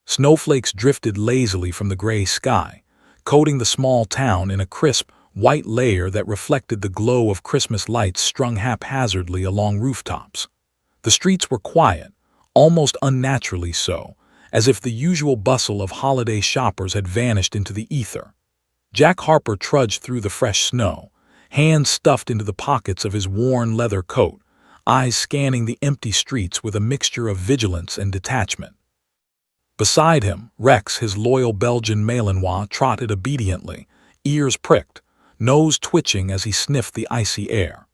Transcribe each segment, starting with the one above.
Snowflakes drifted lazily from the gray sky, coating the small town in a crisp, white layer that reflected the glow of Christmas lights strung haphazardly along rooftops. The streets were quiet, almost unnaturally so, as if the usual bustle of holiday shoppers had vanished into the ether. Jack Harper trudged through the fresh snow, hands stuffed into the pockets of his worn leather coat, eyes scanning the empty streets with a mixture of vigilance and detachment. Beside him, Rex, his loyal Belgian Malinois, trotted obediently, ears pricked, nose twitching as he sniffed the icy air.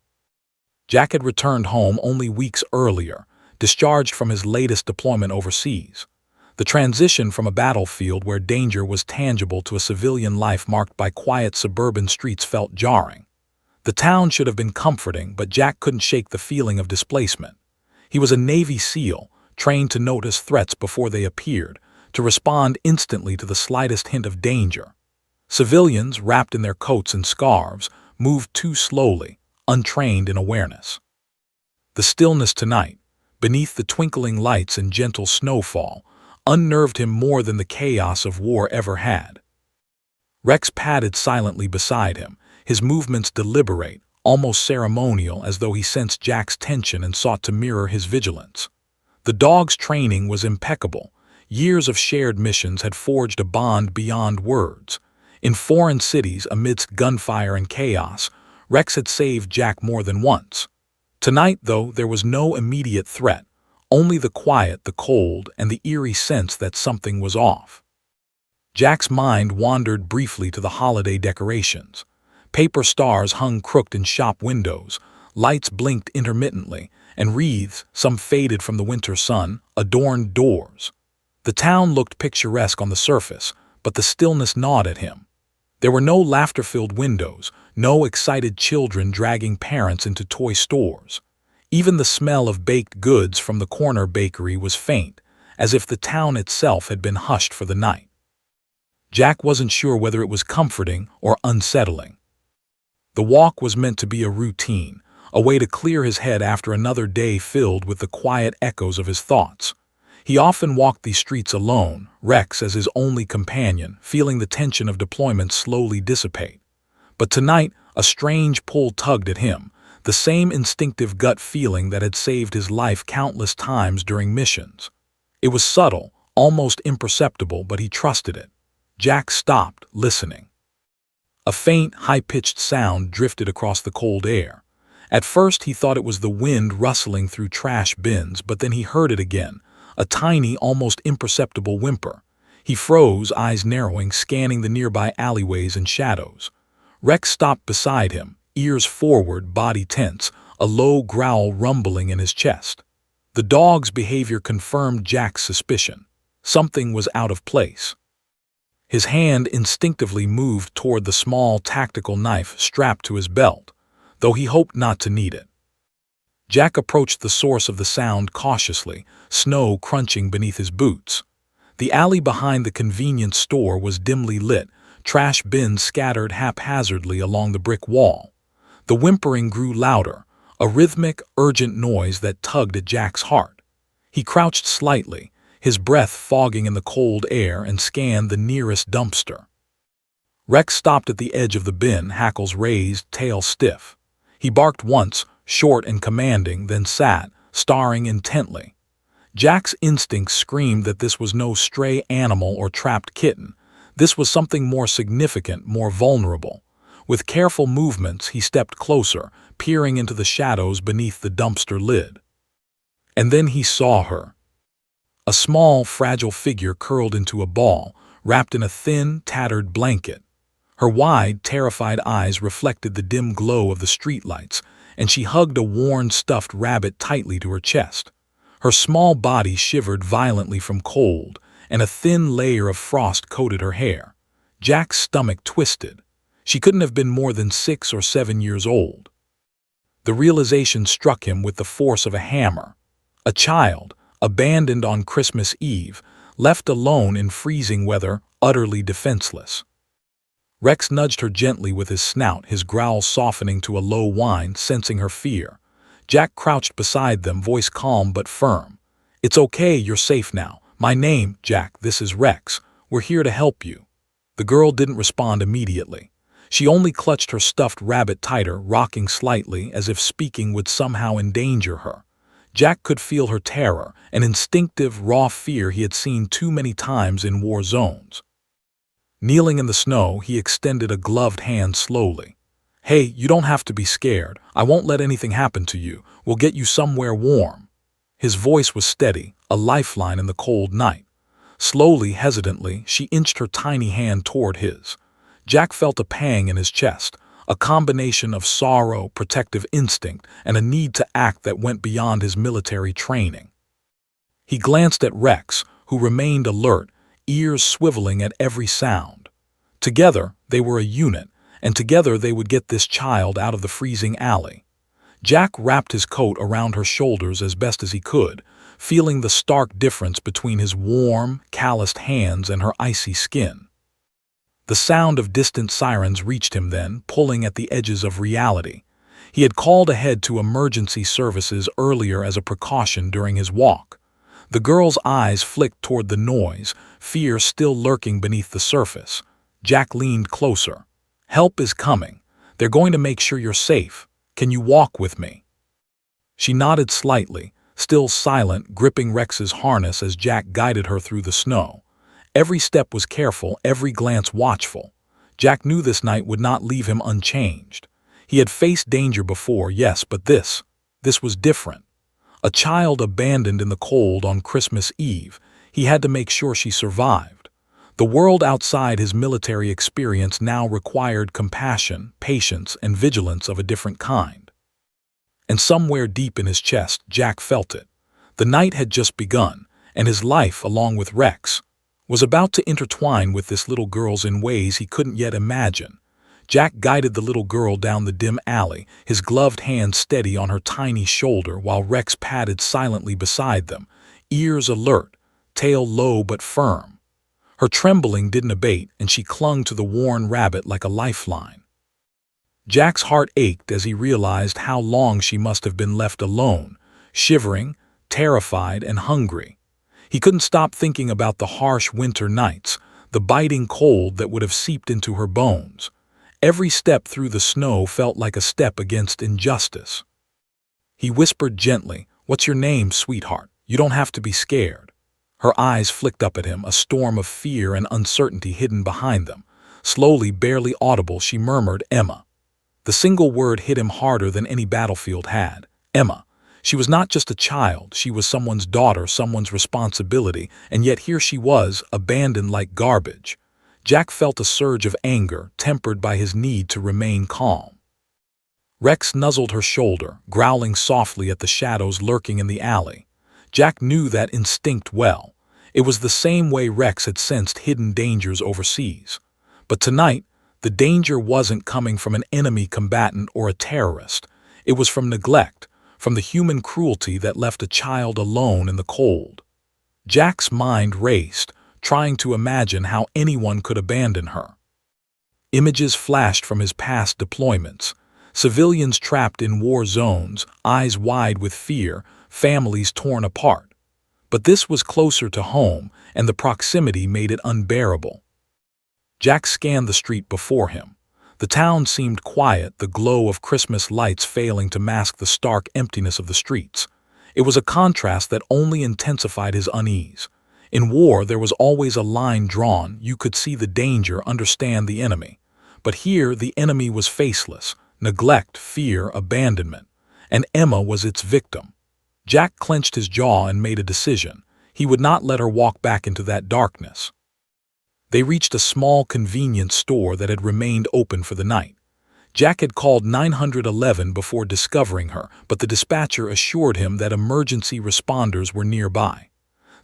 Jack had returned home only weeks earlier, discharged from his latest deployment overseas. The transition from a battlefield where danger was tangible to a civilian life marked by quiet suburban streets felt jarring. The town should have been comforting, but Jack couldn't shake the feeling of displacement. He was a Navy SEAL, trained to notice threats before they appeared, to respond instantly to the slightest hint of danger. Civilians, wrapped in their coats and scarves, moved too slowly, untrained in awareness. The stillness tonight, beneath the twinkling lights and gentle snowfall, unnerved him more than the chaos of war ever had. Rex padded silently beside him, his movements deliberate, almost ceremonial, as though he sensed Jack's tension and sought to mirror his vigilance. The dog's training was impeccable. Years of shared missions had forged a bond beyond words. In foreign cities, amidst gunfire and chaos, Rex had saved Jack more than once. Tonight, though, there was no immediate threat, only the quiet, the cold, and the eerie sense that something was off. Jack's mind wandered briefly to the holiday decorations. Paper stars hung crooked in shop windows, lights blinked intermittently, and wreaths, some faded from the winter sun, adorned doors. The town looked picturesque on the surface, but the stillness gnawed at him. There were no laughter-filled windows, no excited children dragging parents into toy stores. Even the smell of baked goods from the corner bakery was faint, as if the town itself had been hushed for the night. Jack wasn't sure whether it was comforting or unsettling. The walk was meant to be a routine, a way to clear his head after another day filled with the quiet echoes of his thoughts. He often walked these streets alone, Rex as his only companion, feeling the tension of deployment slowly dissipate. But tonight, a strange pull tugged at him, the same instinctive gut feeling that had saved his life countless times during missions. It was subtle, almost imperceptible, but he trusted it. Jack stopped, listening. A faint, high-pitched sound drifted across the cold air. At first he thought it was the wind rustling through trash bins, but then he heard it again, a tiny, almost imperceptible whimper. He froze, eyes narrowing, scanning the nearby alleyways and shadows. Rex stopped beside him, ears forward, body tense, a low growl rumbling in his chest. The dog's behavior confirmed Jack's suspicion. Something was out of place. His hand instinctively moved toward the small tactical knife strapped to his belt, though he hoped not to need it. Jack approached the source of the sound cautiously, snow crunching beneath his boots. The alley behind the convenience store was dimly lit, trash bins scattered haphazardly along the brick wall. The whimpering grew louder, a rhythmic, urgent noise that tugged at Jack's heart. He crouched slightly, his breath fogging in the cold air, and scanned the nearest dumpster. Rex stopped at the edge of the bin, hackles raised, tail stiff. He barked once, short and commanding, then sat, staring intently. Jack's instincts screamed that this was no stray animal or trapped kitten. This was something more significant, more vulnerable. With careful movements, he stepped closer, peering into the shadows beneath the dumpster lid. And then he saw her. A small, fragile figure curled into a ball, wrapped in a thin, tattered blanket. Her wide, terrified eyes reflected the dim glow of the streetlights, and she hugged a worn, stuffed rabbit tightly to her chest. Her small body shivered violently from cold, and a thin layer of frost coated her hair. Jack's stomach twisted. She couldn't have been more than 6 or 7 years old. The realization struck him with the force of a hammer. A child, abandoned on Christmas Eve, left alone in freezing weather, utterly defenseless. Rex nudged her gently with his snout, his growl softening to a low whine, sensing her fear. Jack crouched beside them, voice calm but firm. "It's okay, you're safe now. "My name, Jack, this is Rex. We're here to help you." The girl didn't respond immediately. She only clutched her stuffed rabbit tighter, rocking slightly as if speaking would somehow endanger her. Jack could feel her terror, an instinctive, raw fear he had seen too many times in war zones. Kneeling in the snow, he extended a gloved hand slowly. "Hey, you don't have to be scared. I won't let anything happen to you. We'll get you somewhere warm." His voice was steady, a lifeline in the cold night. Slowly, hesitantly, she inched her tiny hand toward his. Jack felt a pang in his chest, a combination of sorrow, protective instinct, and a need to act that went beyond his military training. He glanced at Rex, who remained alert, ears swiveling at every sound. Together, they were a unit, and together they would get this child out of the freezing alley. Jack wrapped his coat around her shoulders as best as he could, feeling the stark difference between his warm, calloused hands and her icy skin. The sound of distant sirens reached him then, pulling at the edges of reality. He had called ahead to emergency services earlier as a precaution during his walk. The girl's eyes flicked toward the noise, fear still lurking beneath the surface. Jack leaned closer. "Help is coming. They're going to make sure you're safe. Can you walk with me?" She nodded slightly, still silent, gripping Rex's harness as Jack guided her through the snow. Every step was careful, every glance watchful. Jack knew this night would not leave him unchanged. He had faced danger before, yes, but this was different. A child abandoned in the cold on Christmas Eve. He had to make sure she survived. The world outside his military experience now required compassion, patience, and vigilance of a different kind. And somewhere deep in his chest, Jack felt it. The night had just begun, and his life, along with Rex, was about to intertwine with this little girl's in ways he couldn't yet imagine. Jack guided the little girl down the dim alley, his gloved hand steady on her tiny shoulder while Rex padded silently beside them, ears alert, tail low but firm. Her trembling didn't abate, and she clung to the worn rabbit like a lifeline. Jack's heart ached as he realized how long she must have been left alone, shivering, terrified, and hungry. He couldn't stop thinking about the harsh winter nights, the biting cold that would have seeped into her bones. Every step through the snow felt like a step against injustice. He whispered gently, "What's your name, sweetheart? You don't have to be scared." Her eyes flicked up at him, a storm of fear and uncertainty hidden behind them. Slowly, barely audible, she murmured, "Emma." The single word hit him harder than any battlefield had. Emma. She was not just a child, she was someone's daughter, someone's responsibility, and yet here she was, abandoned like garbage. Jack felt a surge of anger, tempered by his need to remain calm. Rex nuzzled her shoulder, growling softly at the shadows lurking in the alley. Jack knew that instinct well. It was the same way Rex had sensed hidden dangers overseas. But tonight, the danger wasn't coming from an enemy combatant or a terrorist. It was from neglect, from the human cruelty that left a child alone in the cold. Jack's mind raced, trying to imagine how anyone could abandon her. Images flashed from his past deployments. Civilians trapped in war zones, eyes wide with fear, families torn apart. But this was closer to home, and the proximity made it unbearable. Jack scanned the street before him. The town seemed quiet, the glow of Christmas lights failing to mask the stark emptiness of the streets. It was a contrast that only intensified his unease. In war, there was always a line drawn. You could see the danger, understand the enemy. But here, the enemy was faceless. Neglect, fear, abandonment. And Emma was its victim. Jack clenched his jaw and made a decision. He would not let her walk back into that darkness. They reached a small convenience store that had remained open for the night. Jack had called 911 before discovering her, but the dispatcher assured him that emergency responders were nearby.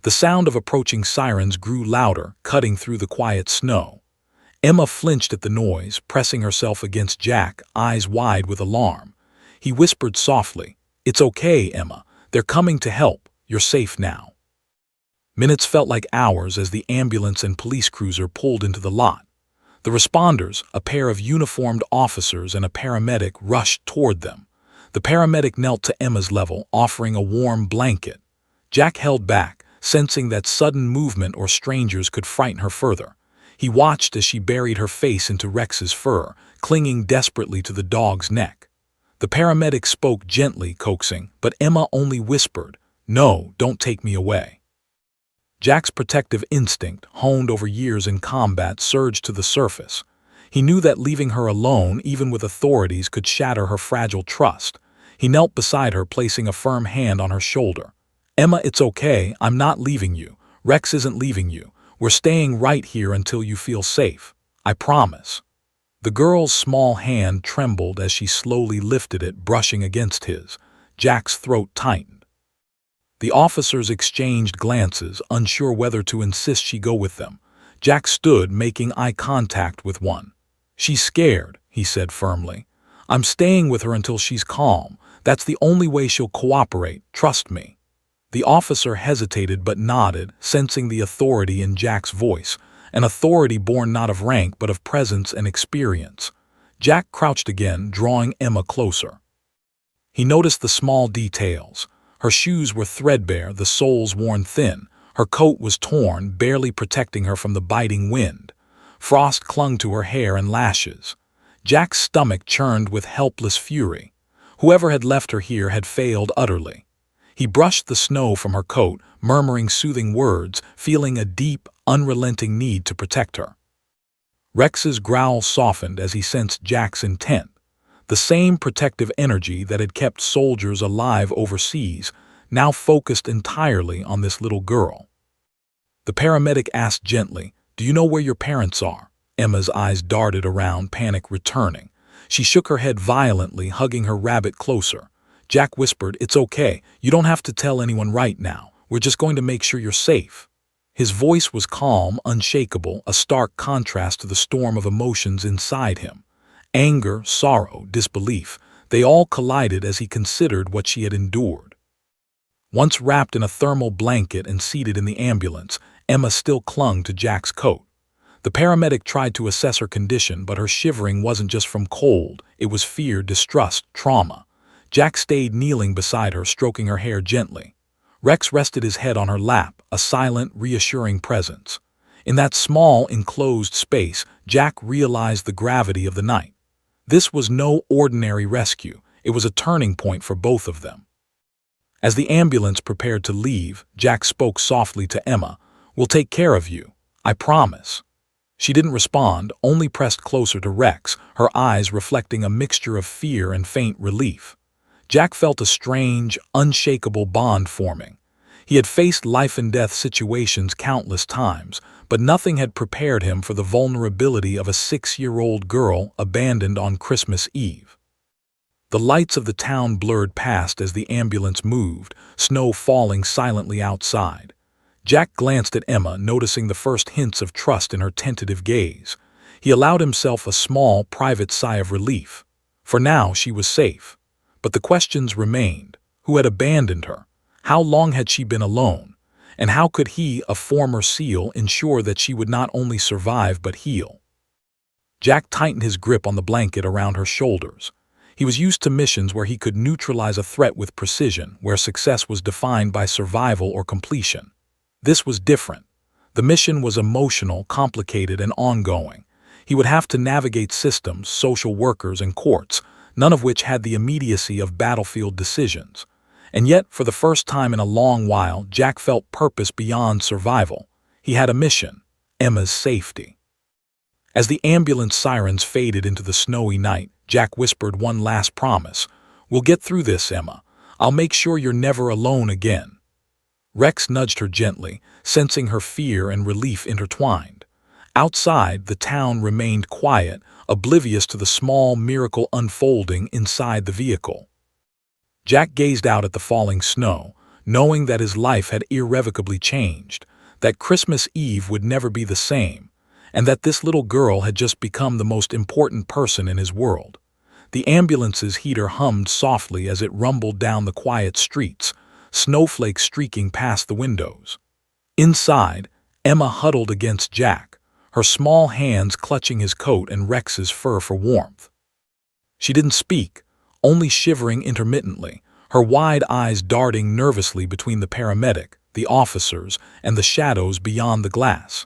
The sound of approaching sirens grew louder, cutting through the quiet snow. Emma flinched at the noise, pressing herself against Jack, eyes wide with alarm. He whispered softly, "It's okay, Emma. They're coming to help. You're safe now." Minutes felt like hours as the ambulance and police cruiser pulled into the lot. The responders, a pair of uniformed officers and a paramedic, rushed toward them. The paramedic knelt to Emma's level, offering a warm blanket. Jack held back, sensing that sudden movement or strangers could frighten her further. He watched as she buried her face into Rex's fur, clinging desperately to the dog's neck. The paramedic spoke gently, coaxing, but Emma only whispered, "No, don't take me away." Jack's protective instinct, honed over years in combat, surged to the surface. He knew that leaving her alone, even with authorities, could shatter her fragile trust. He knelt beside her, placing a firm hand on her shoulder. "Emma, it's okay. I'm not leaving you. Rex isn't leaving you. We're staying right here until you feel safe. I promise." The girl's small hand trembled as she slowly lifted it, brushing against his. Jack's throat tightened. The officers exchanged glances, unsure whether to insist she go with them. Jack stood, making eye contact with one. "She's scared," he said firmly. "I'm staying with her until she's calm. That's the only way she'll cooperate, trust me." The officer hesitated but nodded, sensing the authority in Jack's voice, an authority born not of rank but of presence and experience. Jack crouched again, drawing Emma closer. He noticed the small details. Her shoes were threadbare, the soles worn thin. Her coat was torn, barely protecting her from the biting wind. Frost clung to her hair and lashes. Jack's stomach churned with helpless fury. Whoever had left her here had failed utterly. He brushed the snow from her coat, murmuring soothing words, feeling a deep, unrelenting need to protect her. Rex's growl softened as he sensed Jack's intent. The same protective energy that had kept soldiers alive overseas now focused entirely on this little girl. The paramedic asked gently, "Do you know where your parents are?" Emma's eyes darted around, panic returning. She shook her head violently, hugging her rabbit closer. Jack whispered, "It's okay. You don't have to tell anyone right now. We're just going to make sure you're safe." His voice was calm, unshakable, a stark contrast to the storm of emotions inside him. Anger, sorrow, disbelief, they all collided as he considered what she had endured. Once wrapped in a thermal blanket and seated in the ambulance, Emma still clung to Jack's coat. The paramedic tried to assess her condition, but her shivering wasn't just from cold, it was fear, distrust, trauma. Jack stayed kneeling beside her, stroking her hair gently. Rex rested his head on her lap, a silent, reassuring presence. In that small, enclosed space, Jack realized the gravity of the night. This was no ordinary rescue, it was a turning point for both of them. As the ambulance prepared to leave, Jack spoke softly to Emma, "We'll take care of you, I promise." She didn't respond, only pressed closer to Rex, her eyes reflecting a mixture of fear and faint relief. Jack felt a strange, unshakable bond forming. He had faced life-and-death situations countless times, but nothing had prepared him for the vulnerability of a 6-year-old girl abandoned on Christmas Eve. The lights of the town blurred past as the ambulance moved, snow falling silently outside. Jack glanced at Emma, noticing the first hints of trust in her tentative gaze. He allowed himself a small, private sigh of relief. For now, she was safe. But the questions remained. Who had abandoned her? How long had she been alone? And how could he, a former SEAL, ensure that she would not only survive but heal? Jack tightened his grip on the blanket around her shoulders. He was used to missions where he could neutralize a threat with precision, where success was defined by survival or completion. This was different. The mission was emotional, complicated, and ongoing. He would have to navigate systems, social workers, and courts, none of which had the immediacy of battlefield decisions. And yet, for the first time in a long while, Jack felt purpose beyond survival. He had a mission: Emma's safety. As the ambulance sirens faded into the snowy night, Jack whispered one last promise. "We'll get through this, Emma. I'll make sure you're never alone again." Rex nudged her gently, sensing her fear and relief intertwined. Outside, the town remained quiet, oblivious to the small miracle unfolding inside the vehicle. Jack gazed out at the falling snow, knowing that his life had irrevocably changed, that Christmas Eve would never be the same, and that this little girl had just become the most important person in his world. The ambulance's heater hummed softly as it rumbled down the quiet streets, snowflakes streaking past the windows. Inside, Emma huddled against Jack, her small hands clutching his coat and Rex's fur for warmth. She didn't speak, only shivering intermittently, her wide eyes darting nervously between the paramedic, the officers, and the shadows beyond the glass.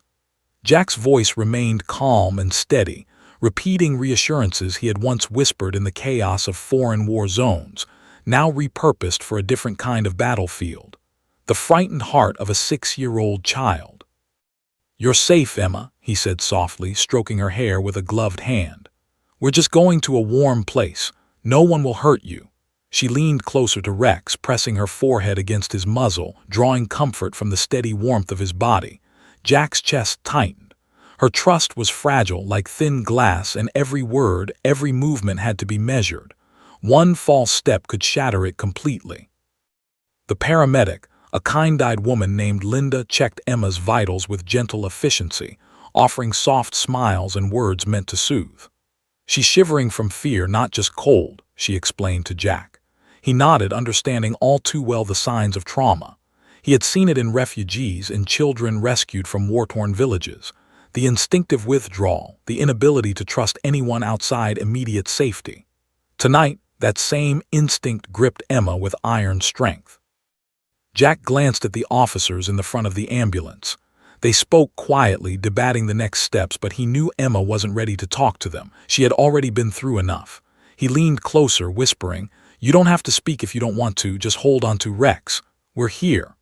Jack's voice remained calm and steady, repeating reassurances he had once whispered in the chaos of foreign war zones, now repurposed for a different kind of battlefield. The frightened heart of a 6-year-old child. "You're safe, Emma," he said softly, stroking her hair with a gloved hand. "We're just going to a warm place. No one will hurt you." She leaned closer to Rex, pressing her forehead against his muzzle, drawing comfort from the steady warmth of his body. Jack's chest tightened. Her trust was fragile like thin glass, and every word, every movement had to be measured. One false step could shatter it completely. The paramedic, a kind-eyed woman named Linda, checked Emma's vitals with gentle efficiency, offering soft smiles and words meant to soothe. "She's shivering from fear, not just cold," she explained to Jack. He nodded, understanding all too well the signs of trauma. He had seen it in refugees, in children rescued from war-torn villages. The instinctive withdrawal, the inability to trust anyone outside immediate safety. Tonight, that same instinct gripped Emma with iron strength. Jack glanced at the officers in the front of the ambulance. They spoke quietly, debating the next steps, but he knew Emma wasn't ready to talk to them. She had already been through enough. He leaned closer, whispering, "You don't have to speak if you don't want to, just hold on to Rex. We're here."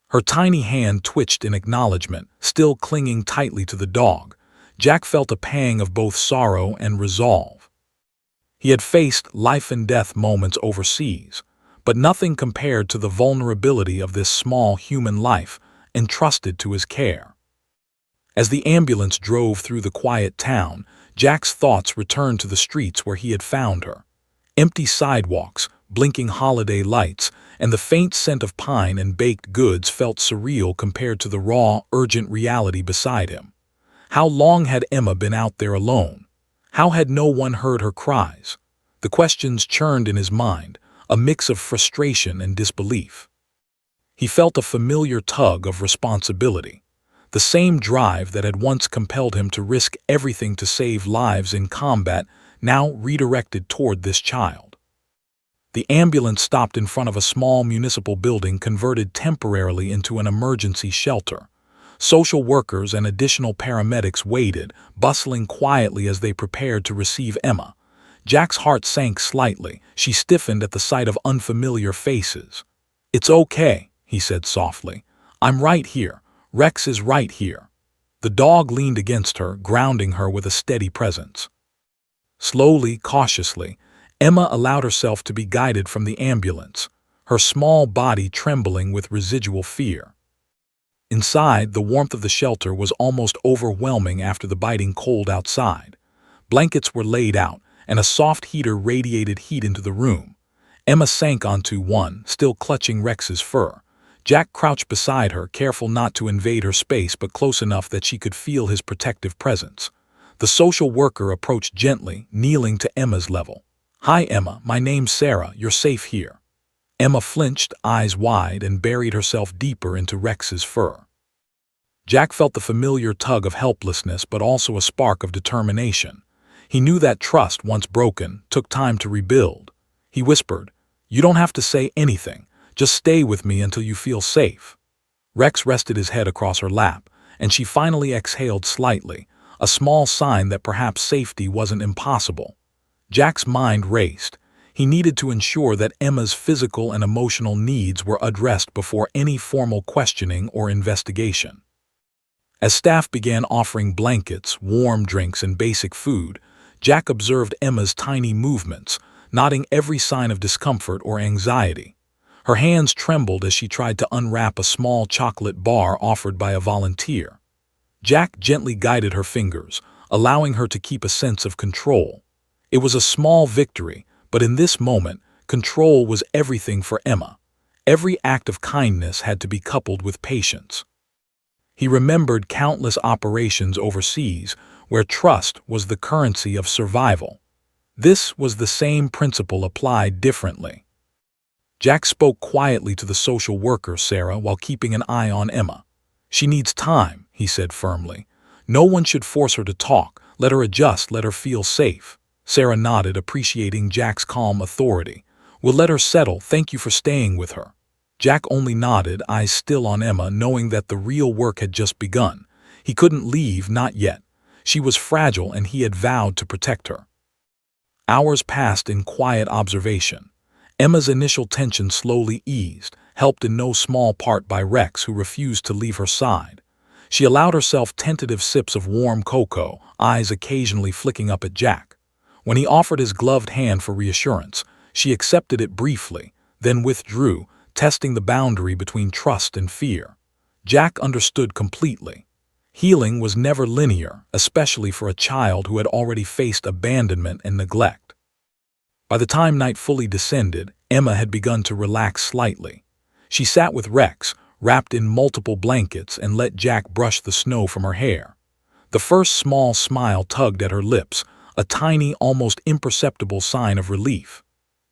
Her tiny hand twitched in acknowledgement, still clinging tightly to the dog. Jack felt a pang of both sorrow and resolve. He had faced life-and-death moments overseas, but nothing compared to the vulnerability of this small human life entrusted to his care. As the ambulance drove through the quiet town, Jack's thoughts returned to the streets where he had found her. Empty sidewalks, blinking holiday lights, and the faint scent of pine and baked goods felt surreal compared to the raw, urgent reality beside him. How long had Emma been out there alone? How had no one heard her cries? The questions churned in his mind, a mix of frustration and disbelief. He felt a familiar tug of responsibility, the same drive that had once compelled him to risk everything to save lives in combat, now redirected toward this child. The ambulance stopped in front of a small municipal building converted temporarily into an emergency shelter. Social workers and additional paramedics waited, bustling quietly as they prepared to receive Emma. Jack's heart sank slightly. She stiffened at the sight of unfamiliar faces. "It's okay," he said softly. "I'm right here. Rex is right here." The dog leaned against her, grounding her with a steady presence. Slowly, cautiously, Emma allowed herself to be guided from the ambulance, her small body trembling with residual fear. Inside, the warmth of the shelter was almost overwhelming after the biting cold outside. Blankets were laid out, and a soft heater radiated heat into the room. Emma sank onto one, still clutching Rex's fur. Jack crouched beside her, careful not to invade her space but close enough that she could feel his protective presence. The social worker approached gently, kneeling to Emma's level. "Hi, Emma, my name's Sarah. You're safe here." Emma flinched, eyes wide, and buried herself deeper into Rex's fur. Jack felt the familiar tug of helplessness but also a spark of determination. He knew that trust, once broken, took time to rebuild. He whispered, "You don't have to say anything. Just stay with me until you feel safe." Rex rested his head across her lap, and she finally exhaled slightly, a small sign that perhaps safety wasn't impossible. Jack's mind raced. He needed to ensure that Emma's physical and emotional needs were addressed before any formal questioning or investigation. As staff began offering blankets, warm drinks, and basic food, Jack observed Emma's tiny movements, noting every sign of discomfort or anxiety. Her hands trembled as she tried to unwrap a small chocolate bar offered by a volunteer. Jack gently guided her fingers, allowing her to keep a sense of control. It was a small victory, but in this moment, control was everything for Emma. Every act of kindness had to be coupled with patience. He remembered countless operations overseas where trust was the currency of survival. This was the same principle applied differently. Jack spoke quietly to the social worker, Sarah, while keeping an eye on Emma. "She needs time," he said firmly. "No one should force her to talk. Let her adjust, let her feel safe." Sarah nodded, appreciating Jack's calm authority. "We'll let her settle. Thank you for staying with her." Jack only nodded, eyes still on Emma, knowing that the real work had just begun. He couldn't leave, not yet. She was fragile and he had vowed to protect her. Hours passed in quiet observation. Emma's initial tension slowly eased, helped in no small part by Rex, who refused to leave her side. She allowed herself tentative sips of warm cocoa, eyes occasionally flicking up at Jack. When he offered his gloved hand for reassurance, she accepted it briefly, then withdrew, testing the boundary between trust and fear. Jack understood completely. Healing was never linear, especially for a child who had already faced abandonment and neglect. By the time night fully descended, Emma had begun to relax slightly. She sat with Rex, wrapped in multiple blankets, and let Jack brush the snow from her hair. The first small smile tugged at her lips, a tiny, almost imperceptible sign of relief.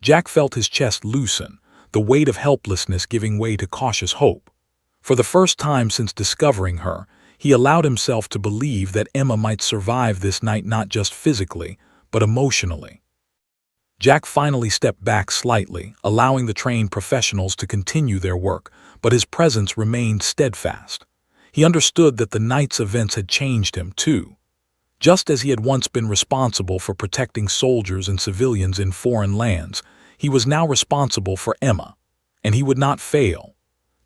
Jack felt his chest loosen, the weight of helplessness giving way to cautious hope. For the first time since discovering her, he allowed himself to believe that Emma might survive this night, not just physically, but emotionally. Jack finally stepped back slightly, allowing the trained professionals to continue their work, but his presence remained steadfast. He understood that the night's events had changed him, too. Just as he had once been responsible for protecting soldiers and civilians in foreign lands, he was now responsible for Emma, and he would not fail.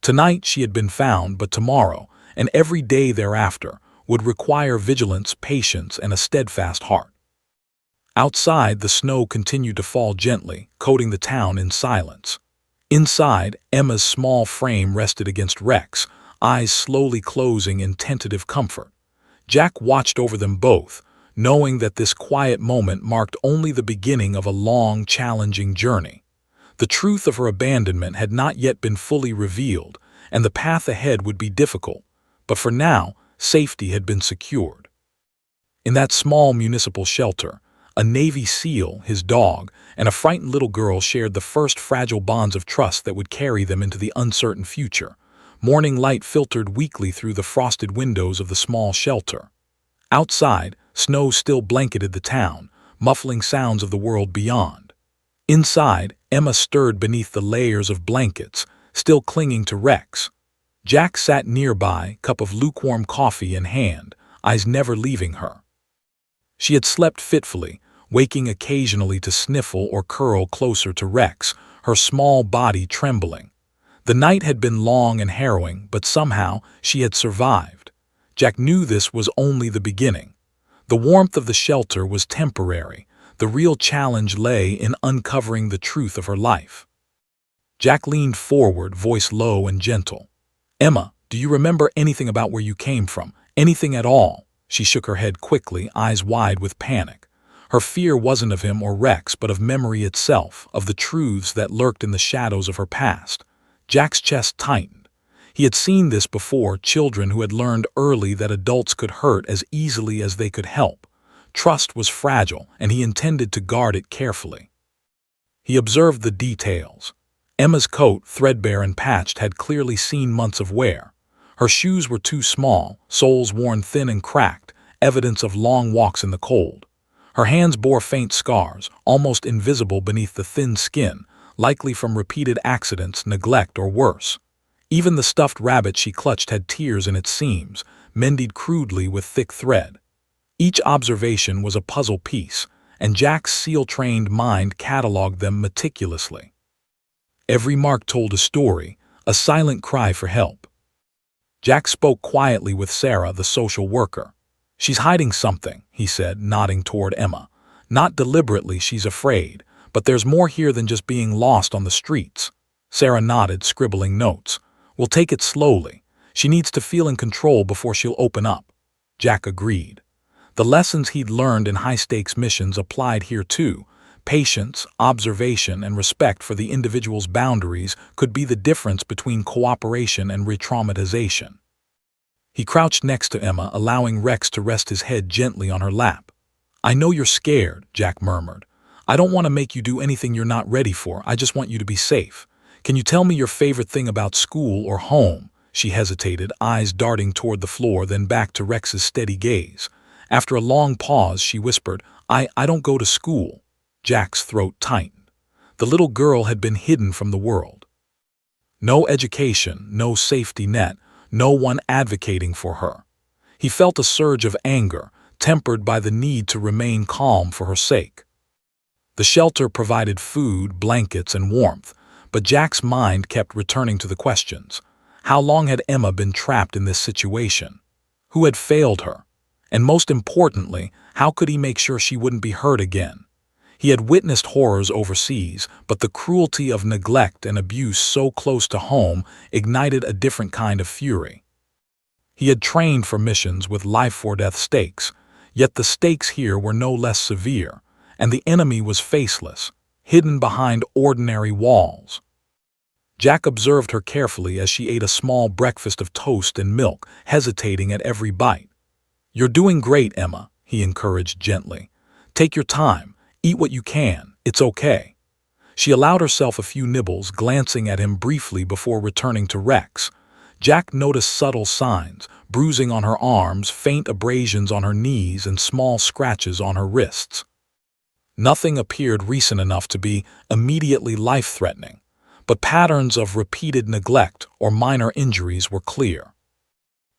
Tonight she had been found, but tomorrow, and every day thereafter, would require vigilance, patience, and a steadfast heart. Outside, the snow continued to fall gently, coating the town in silence. Inside, Emma's small frame rested against Rex, eyes slowly closing in tentative comfort. Jack watched over them both, knowing that this quiet moment marked only the beginning of a long, challenging journey. The truth of her abandonment had not yet been fully revealed, and the path ahead would be difficult, but for now, safety had been secured. In that small municipal shelter, a Navy SEAL, his dog, and a frightened little girl shared the first fragile bonds of trust that would carry them into the uncertain future. Morning light filtered weakly through the frosted windows of the small shelter. Outside, snow still blanketed the town, muffling sounds of the world beyond. Inside, Emma stirred beneath the layers of blankets, still clinging to Rex. Jack sat nearby, cup of lukewarm coffee in hand, eyes never leaving her. She had slept fitfully, waking occasionally to sniffle or curl closer to Rex, her small body trembling. The night had been long and harrowing, but somehow she had survived. Jack knew this was only the beginning. The warmth of the shelter was temporary. The real challenge lay in uncovering the truth of her life. Jack leaned forward, voice low and gentle. "Emma, do you remember anything about where you came from? Anything at all?" She shook her head quickly, eyes wide with panic. Her fear wasn't of him or Rex, but of memory itself, of the truths that lurked in the shadows of her past. Jack's chest tightened. He had seen this before, children who had learned early that adults could hurt as easily as they could help. Trust was fragile, and he intended to guard it carefully. He observed the details. Emma's coat, threadbare and patched, had clearly seen months of wear. Her shoes were too small, soles worn thin and cracked, evidence of long walks in the cold. Her hands bore faint scars, almost invisible beneath the thin skin, likely from repeated accidents, neglect, or worse. Even the stuffed rabbit she clutched had tears in its seams, mended crudely with thick thread. Each observation was a puzzle piece, and Jack's SEAL-trained mind catalogued them meticulously. Every mark told a story, a silent cry for help. Jack spoke quietly with Sarah, the social worker. "She's hiding something," he said, nodding toward Emma. "Not deliberately, she's afraid. But there's more here than just being lost on the streets." Sarah nodded, scribbling notes. "We'll take it slowly. She needs to feel in control before she'll open up." Jack agreed. The lessons he'd learned in high-stakes missions applied here too. Patience, observation, and respect for the individual's boundaries could be the difference between cooperation and re-traumatization. He crouched next to Emma, allowing Rex to rest his head gently on her lap. "I know you're scared," Jack murmured. "I don't want to make you do anything you're not ready for. I just want you to be safe. Can you tell me your favorite thing about school or home?" She hesitated, eyes darting toward the floor, then back to Rex's steady gaze. After a long pause, she whispered, I don't go to school." Jack's throat tightened. The little girl had been hidden from the world. No education, no safety net, no one advocating for her. He felt a surge of anger, tempered by the need to remain calm for her sake. The shelter provided food, blankets, and warmth, but Jack's mind kept returning to the questions. How long had Emma been trapped in this situation? Who had failed her? And most importantly, how could he make sure she wouldn't be hurt again? He had witnessed horrors overseas, but the cruelty of neglect and abuse so close to home ignited a different kind of fury. He had trained for missions with life-or-death stakes, yet the stakes here were no less severe, and the enemy was faceless, hidden behind ordinary walls. Jack observed her carefully as she ate a small breakfast of toast and milk, hesitating at every bite. "You're doing great, Emma," he encouraged gently. "Take your time, eat what you can, it's okay." She allowed herself a few nibbles, glancing at him briefly before returning to Rex. Jack noticed subtle signs, bruising on her arms, faint abrasions on her knees, and small scratches on her wrists. Nothing appeared recent enough to be immediately life-threatening, but patterns of repeated neglect or minor injuries were clear.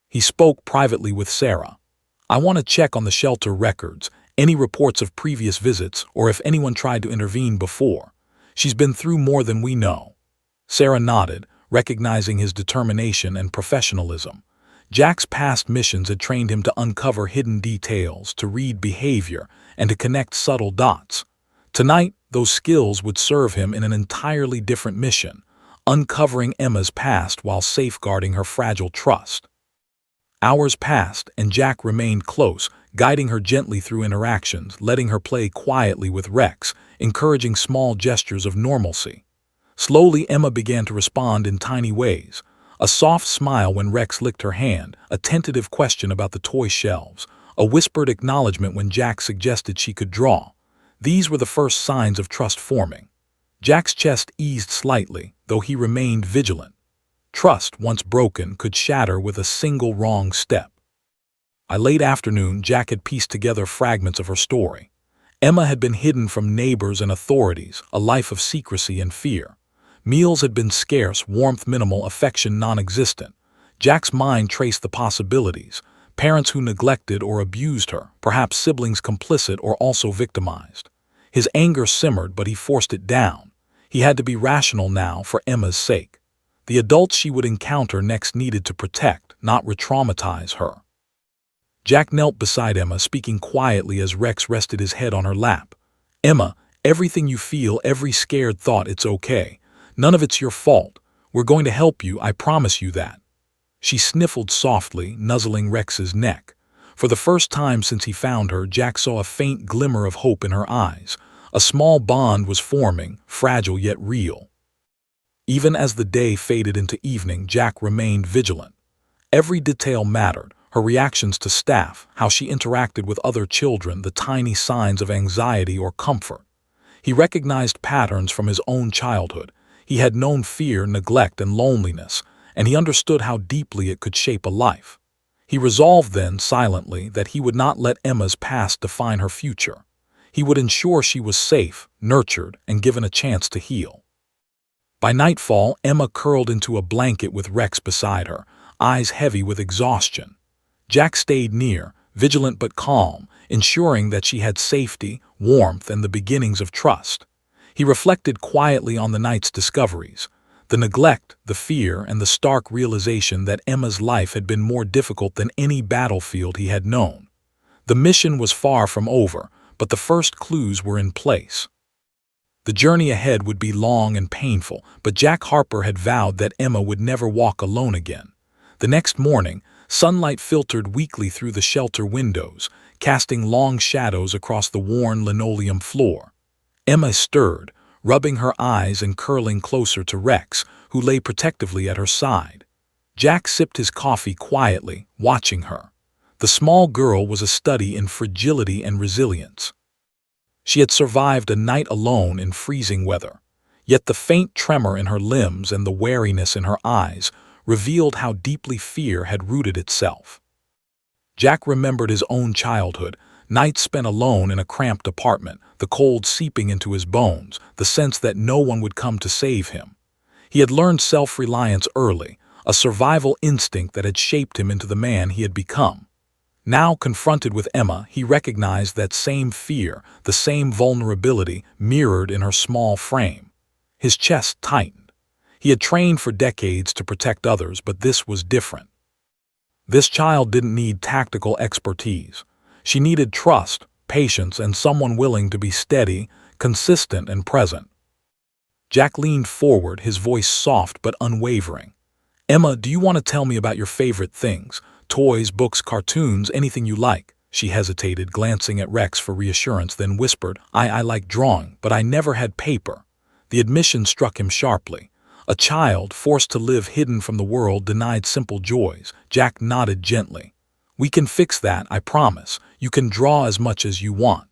He spoke privately with Sarah. "I want to check on the shelter records, any reports of previous visits, or if anyone tried to intervene before. She's been through more than we know." Sarah nodded, recognizing his determination and professionalism. Jack's past missions had trained him to uncover hidden details, to read behavior, and to connect subtle dots. Tonight, those skills would serve him in an entirely different mission, uncovering Emma's past while safeguarding her fragile trust. Hours passed, and Jack remained close, guiding her gently through interactions, letting her play quietly with Rex, encouraging small gestures of normalcy. Slowly, Emma began to respond in tiny ways. A soft smile when Rex licked her hand, a tentative question about the toy shelves, a whispered acknowledgement when Jack suggested she could draw. These were the first signs of trust forming. Jack's chest eased slightly, though he remained vigilant. Trust, once broken, could shatter with a single wrong step. By late afternoon, Jack had pieced together fragments of her story. Emma had been hidden from neighbors and authorities, a life of secrecy and fear. Meals had been scarce, warmth minimal, affection non-existent. Jack's mind traced the possibilities. Parents who neglected or abused her, perhaps siblings complicit or also victimized. His anger simmered, but he forced it down. He had to be rational now for Emma's sake. The adults she would encounter next needed to protect, not re-traumatize her. Jack knelt beside Emma, speaking quietly as Rex rested his head on her lap. "Emma, everything you feel, every scared thought, it's okay. None of it's your fault. We're going to help you, I promise you that." She sniffled softly, nuzzling Rex's neck. For the first time since he found her, Jack saw a faint glimmer of hope in her eyes. A small bond was forming, fragile yet real. Even as the day faded into evening, Jack remained vigilant. Every detail mattered, her reactions to staff, how she interacted with other children, the tiny signs of anxiety or comfort. He recognized patterns from his own childhood. He had known fear, neglect, and loneliness, and he understood how deeply it could shape a life. He resolved then, silently, that he would not let Emma's past define her future. He would ensure she was safe, nurtured, and given a chance to heal. By nightfall, Emma curled into a blanket with Rex beside her, eyes heavy with exhaustion. Jack stayed near, vigilant but calm, ensuring that she had safety, warmth, and the beginnings of trust. He reflected quietly on the night's discoveries, the neglect, the fear, and the stark realization that Emma's life had been more difficult than any battlefield he had known. The mission was far from over, but the first clues were in place. The journey ahead would be long and painful, but Jack Harper had vowed that Emma would never walk alone again. The next morning, sunlight filtered weakly through the shelter windows, casting long shadows across the worn linoleum floor. Emma stirred, rubbing her eyes and curling closer to Rex, who lay protectively at her side. Jack sipped his coffee quietly, watching her. The small girl was a study in fragility and resilience. She had survived a night alone in freezing weather, yet the faint tremor in her limbs and the wariness in her eyes revealed how deeply fear had rooted itself. Jack remembered his own childhood, nights spent alone in a cramped apartment, the cold seeping into his bones, the sense that no one would come to save him. He had learned self-reliance early, a survival instinct that had shaped him into the man he had become. Now, confronted with Emma, he recognized that same fear, the same vulnerability mirrored in her small frame. His chest tightened. He had trained for decades to protect others, but this was different. This child didn't need tactical expertise. She needed trust, patience, and someone willing to be steady, consistent, and present. Jack leaned forward, his voice soft but unwavering. "Emma, do you want to tell me about your favorite things? Toys, books, cartoons, anything you like?" She hesitated, glancing at Rex for reassurance, then whispered, I like drawing, but I never had paper." The admission struck him sharply. A child, forced to live hidden from the world, denied simple joys. Jack nodded gently. "We can fix that, I promise. You can draw as much as you want."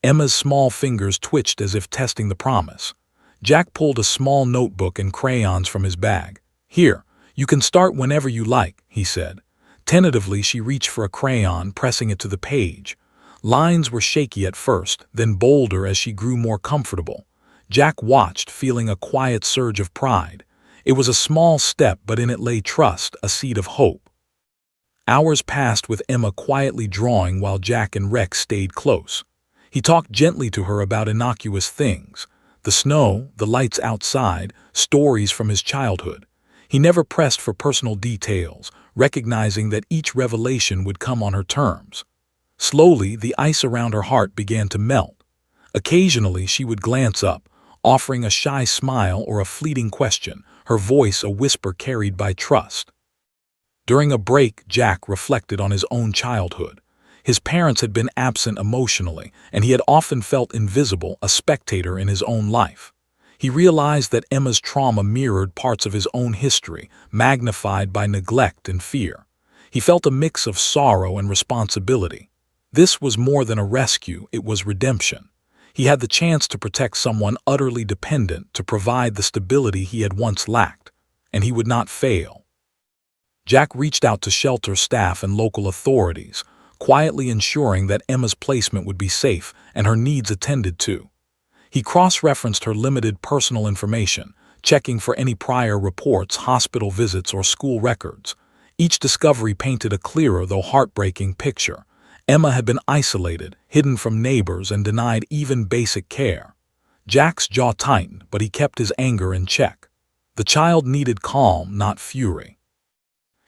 Emma's small fingers twitched as if testing the promise. Jack pulled a small notebook and crayons from his bag. "Here, you can start whenever you like," he said. Tentatively, she reached for a crayon, pressing it to the page. Lines were shaky at first, then bolder as she grew more comfortable. Jack watched, feeling a quiet surge of pride. It was a small step, but in it lay trust, a seed of hope. Hours passed with Emma quietly drawing while Jack and Rex stayed close. He talked gently to her about innocuous things. The snow, the lights outside, stories from his childhood. He never pressed for personal details, recognizing that each revelation would come on her terms. Slowly, the ice around her heart began to melt. Occasionally, she would glance up, offering a shy smile or a fleeting question, her voice a whisper carried by trust. During a break, Jack reflected on his own childhood. His parents had been absent emotionally, and he had often felt invisible, a spectator in his own life. He realized that Emma's trauma mirrored parts of his own history, magnified by neglect and fear. He felt a mix of sorrow and responsibility. This was more than a rescue, it was redemption. He had the chance to protect someone utterly dependent, to provide the stability he had once lacked, and he would not fail. Jack reached out to shelter staff and local authorities, quietly ensuring that Emma's placement would be safe and her needs attended to. He cross-referenced her limited personal information, checking for any prior reports, hospital visits, or school records. Each discovery painted a clearer, though heartbreaking, picture. Emma had been isolated, hidden from neighbors, and denied even basic care. Jack's jaw tightened, but he kept his anger in check. The child needed calm, not fury.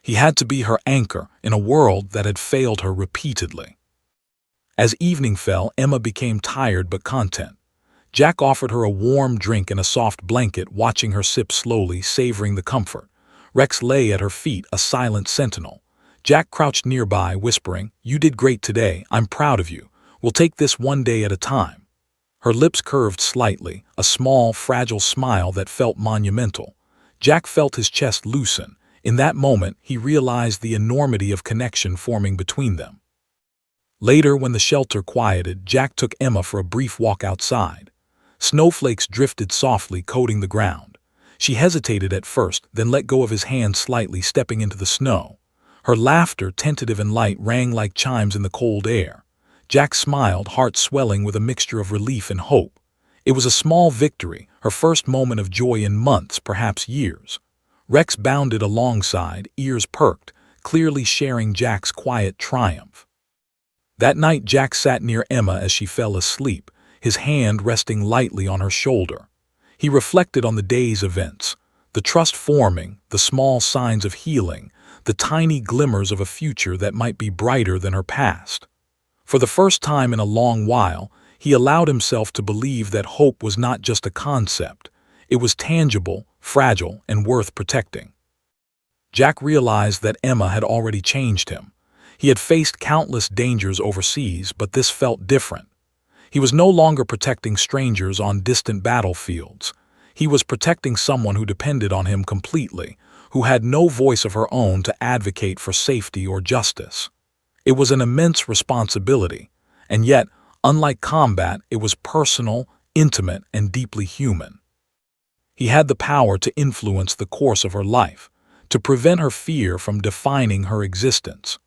He had to be her anchor in a world that had failed her repeatedly. As evening fell, Emma became tired but content. Jack offered her a warm drink and a soft blanket, watching her sip slowly, savoring the comfort. Rex lay at her feet, a silent sentinel. Jack crouched nearby, whispering, "You did great today. I'm proud of you. We'll take this one day at a time." Her lips curved slightly, a small, fragile smile that felt monumental. Jack felt his chest loosen. In that moment, he realized the enormity of connection forming between them. Later, when the shelter quieted, Jack took Emma for a brief walk outside. Snowflakes drifted softly, coating the ground. She hesitated at first, then let go of his hand slightly, stepping into the snow. Her laughter, tentative and light, rang like chimes in the cold air. Jack smiled, heart swelling with a mixture of relief and hope. It was a small victory, her first moment of joy in months, perhaps years. Rex bounded alongside, ears perked, clearly sharing Jack's quiet triumph. That night, Jack sat near Emma as she fell asleep, his hand resting lightly on her shoulder. He reflected on the day's events, the trust forming, the small signs of healing, the tiny glimmers of a future that might be brighter than her past. For the first time in a long while, he allowed himself to believe that hope was not just a concept. It was tangible, fragile, and worth protecting. Jack realized that Emma had already changed him. He had faced countless dangers overseas, but this felt different. He was no longer protecting strangers on distant battlefields. He was protecting someone who depended on him completely, who had no voice of her own to advocate for safety or justice. It was an immense responsibility, and yet, unlike combat, it was personal, intimate, and deeply human. He had the power to influence the course of her life, to prevent her fear from defining her existence.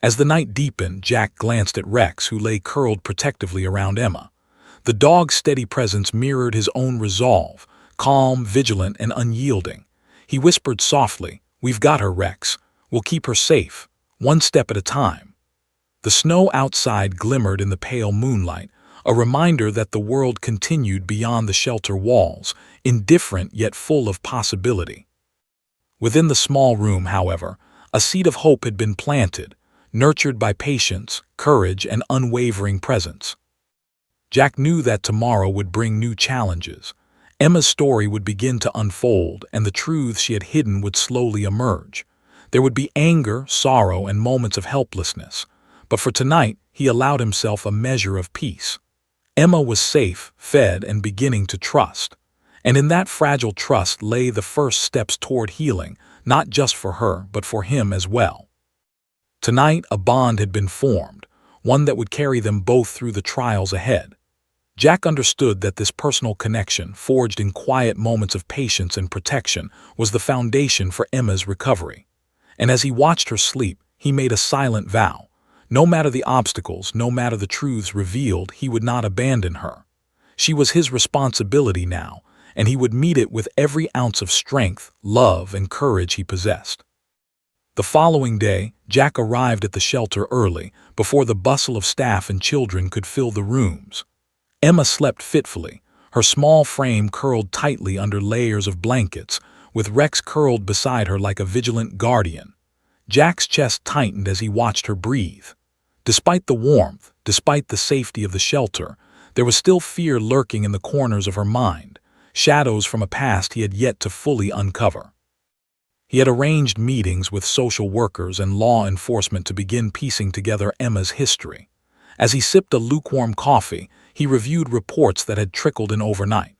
As the night deepened, Jack glanced at Rex, who lay curled protectively around Emma. The dog's steady presence mirrored his own resolve, calm, vigilant, and unyielding. He whispered softly, "We've got her, Rex. We'll keep her safe, one step at a time." The snow outside glimmered in the pale moonlight, a reminder that the world continued beyond the shelter walls, indifferent yet full of possibility. Within the small room, however, a seed of hope had been planted, nurtured by patience, courage, and unwavering presence. Jack knew that tomorrow would bring new challenges. Emma's story would begin to unfold, and the truths she had hidden would slowly emerge. There would be anger, sorrow, and moments of helplessness. But for tonight, he allowed himself a measure of peace. Emma was safe, fed, and beginning to trust. And in that fragile trust lay the first steps toward healing, not just for her, but for him as well. Tonight, a bond had been formed, one that would carry them both through the trials ahead. Jack understood that this personal connection, forged in quiet moments of patience and protection, was the foundation for Emma's recovery. And as he watched her sleep, he made a silent vow. No matter the obstacles, no matter the truths revealed, he would not abandon her. She was his responsibility now, and he would meet it with every ounce of strength, love, and courage he possessed. The following day, Jack arrived at the shelter early, before the bustle of staff and children could fill the rooms. Emma slept fitfully, her small frame curled tightly under layers of blankets, with Rex curled beside her like a vigilant guardian. Jack's chest tightened as he watched her breathe. Despite the warmth, despite the safety of the shelter, there was still fear lurking in the corners of her mind, shadows from a past he had yet to fully uncover. He had arranged meetings with social workers and law enforcement to begin piecing together Emma's history. As he sipped a lukewarm coffee, he reviewed reports that had trickled in overnight.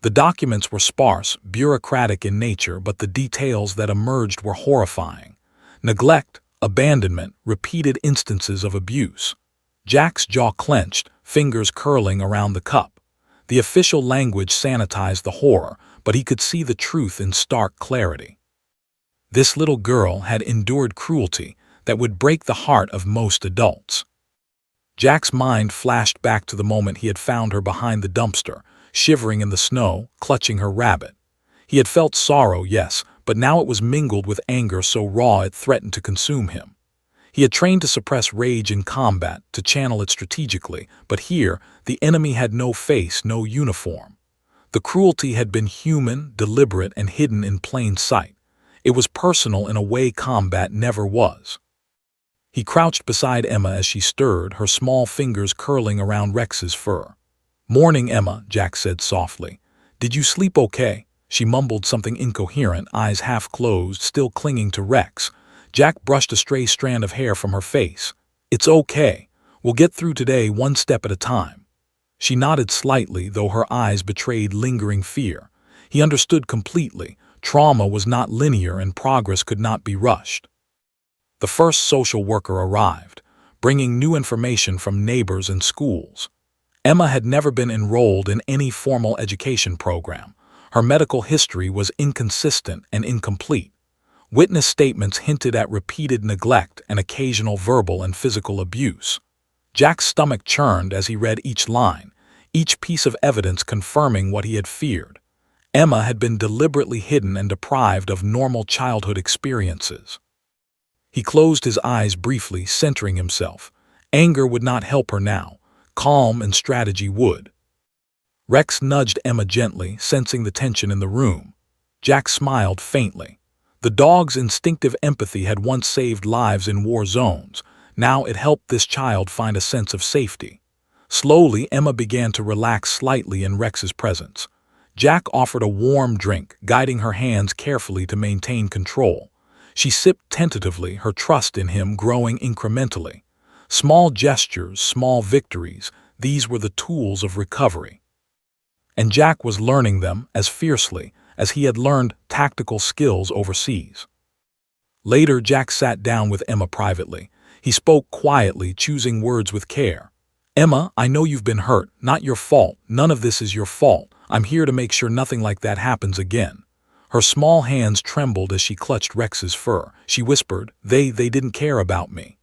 The documents were sparse, bureaucratic in nature, but the details that emerged were horrifying. Neglect, abandonment, repeated instances of abuse. Jack's jaw clenched, fingers curling around the cup. The official language sanitized the horror, but he could see the truth in stark clarity. This little girl had endured cruelty that would break the heart of most adults. Jack's mind flashed back to the moment he had found her behind the dumpster, shivering in the snow, clutching her rabbit. He had felt sorrow, yes, but now it was mingled with anger so raw it threatened to consume him. He had trained to suppress rage in combat, to channel it strategically, but here, the enemy had no face, no uniform. The cruelty had been human, deliberate, and hidden in plain sight. It was personal in a way combat never was. He crouched beside Emma as she stirred, her small fingers curling around Rex's fur. "Morning, Emma," Jack said softly. "Did you sleep okay?" She mumbled something incoherent, eyes half closed, still clinging to Rex. Jack brushed a stray strand of hair from her face. "It's okay. We'll get through today one step at a time." She nodded slightly, though her eyes betrayed lingering fear. He understood completely. Trauma was not linear and progress could not be rushed. The first social worker arrived, bringing new information from neighbors and schools. Emma had never been enrolled in any formal education program. Her medical history was inconsistent and incomplete. Witness statements hinted at repeated neglect and occasional verbal and physical abuse. Jack's stomach churned as he read each line, each piece of evidence confirming what he had feared. Emma had been deliberately hidden and deprived of normal childhood experiences. He closed his eyes briefly, centering himself. Anger would not help her now. Calm and strategy would. Rex nudged Emma gently, sensing the tension in the room. Jack smiled faintly. The dog's instinctive empathy had once saved lives in war zones. Now it helped this child find a sense of safety. Slowly, Emma began to relax slightly in Rex's presence. Jack offered a warm drink, guiding her hands carefully to maintain control. She sipped tentatively, her trust in him growing incrementally. Small gestures, small victories, these were the tools of recovery. And Jack was learning them as fiercely as he had learned tactical skills overseas. Later, Jack sat down with Emma privately. He spoke quietly, choosing words with care. "Emma, I know you've been hurt. Not your fault. None of this is your fault. I'm here to make sure nothing like that happens again." Her small hands trembled as she clutched Rex's fur. She whispered, They didn't care about me."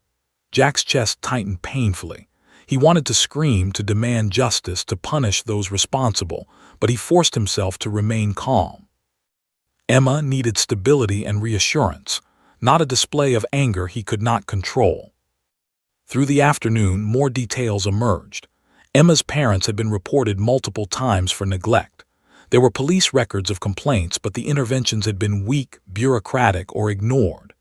Jack's chest tightened painfully. He wanted to scream, to demand justice, to punish those responsible, but he forced himself to remain calm. Emma needed stability and reassurance, not a display of anger he could not control. Through the afternoon, more details emerged. Emma's parents had been reported multiple times for neglect. There were police records of complaints, but the interventions had been weak, bureaucratic, or ignored.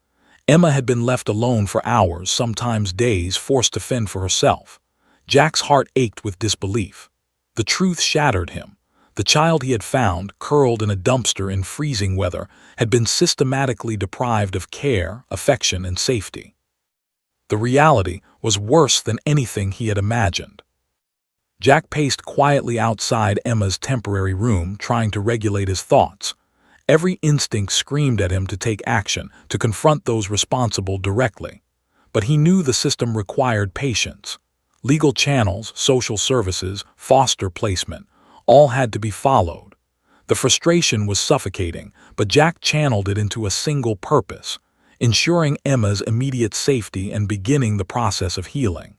Emma had been left alone for hours, sometimes days, forced to fend for herself. Jack's heart ached with disbelief. The truth shattered him. The child he had found, curled in a dumpster in freezing weather, had been systematically deprived of care, affection, and safety. The reality was worse than anything he had imagined. Jack paced quietly outside Emma's temporary room, trying to regulate his thoughts. Every instinct screamed at him to take action, to confront those responsible directly. But he knew the system required patience. Legal channels, social services, foster placement, all had to be followed. The frustration was suffocating, but Jack channeled it into a single purpose: ensuring Emma's immediate safety and beginning the process of healing.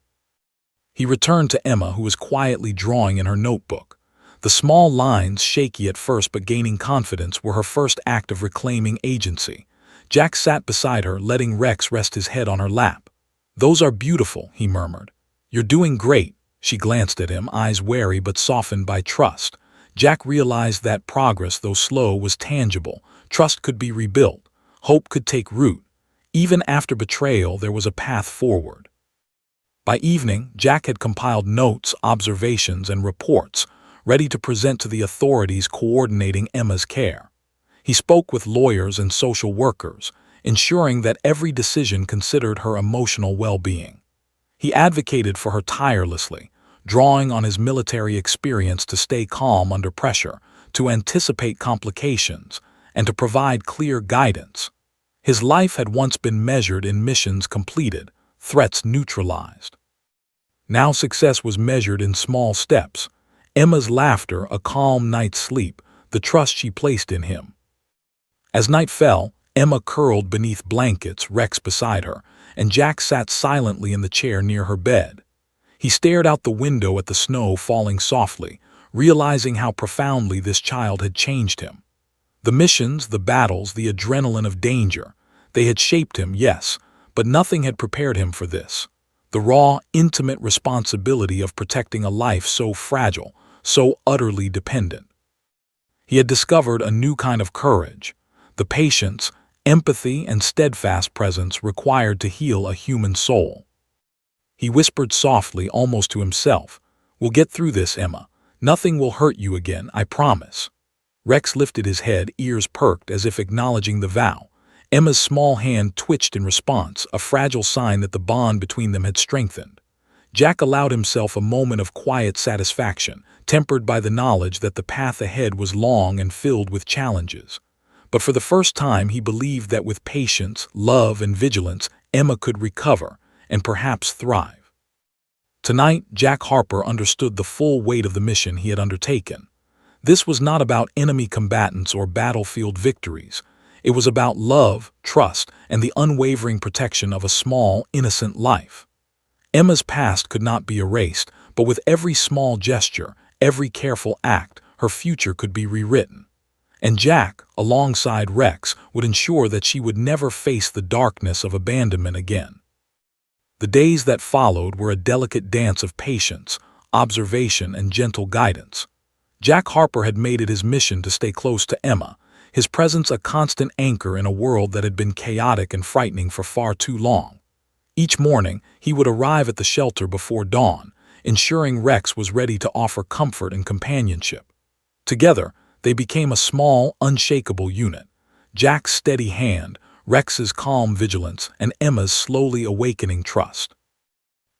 He returned to Emma, who was quietly drawing in her notebook. The small lines, shaky at first but gaining confidence, were her first act of reclaiming agency. Jack sat beside her, letting Rex rest his head on her lap. "Those are beautiful," he murmured. "You're doing great." She glanced at him, eyes wary but softened by trust. Jack realized that progress, though slow, was tangible. Trust could be rebuilt. Hope could take root. Even after betrayal, there was a path forward. By evening, Jack had compiled notes, observations, and reports, ready to present to the authorities coordinating Emma's care. He spoke with lawyers and social workers, ensuring that every decision considered her emotional well-being. He advocated for her tirelessly, drawing on his military experience to stay calm under pressure, to anticipate complications, and to provide clear guidance. His life had once been measured in missions completed, threats neutralized. Now success was measured in small steps: Emma's laughter, a calm night's sleep, the trust she placed in him. As night fell, Emma curled beneath blankets, Rex beside her, and Jack sat silently in the chair near her bed. He stared out the window at the snow falling softly, realizing how profoundly this child had changed him. The missions, the battles, the adrenaline of danger, they had shaped him, yes, but nothing had prepared him for this. The raw, intimate responsibility of protecting a life so fragile, so utterly dependent. He had discovered a new kind of courage, the patience, empathy, and steadfast presence required to heal a human soul. He whispered softly, almost to himself, "We'll get through this, Emma. Nothing will hurt you again, I promise." Rex lifted his head, ears perked as if acknowledging the vow. Emma's small hand twitched in response, a fragile sign that the bond between them had strengthened. Jack allowed himself a moment of quiet satisfaction, tempered by the knowledge that the path ahead was long and filled with challenges. But for the first time he believed that with patience, love, and vigilance, Emma could recover, and perhaps thrive. Tonight, Jack Harper understood the full weight of the mission he had undertaken. This was not about enemy combatants or battlefield victories. It was about love, trust, and the unwavering protection of a small, innocent life. Emma's past could not be erased, but with every small gesture, every careful act, her future could be rewritten. And Jack, alongside Rex, would ensure that she would never face the darkness of abandonment again. The days that followed were a delicate dance of patience, observation, and gentle guidance. Jack Harper had made it his mission to stay close to Emma, his presence a constant anchor in a world that had been chaotic and frightening for far too long. Each morning, he would arrive at the shelter before dawn, ensuring Rex was ready to offer comfort and companionship. Together, they became a small, unshakable unit. Jack's steady hand, Rex's calm vigilance, and Emma's slowly awakening trust.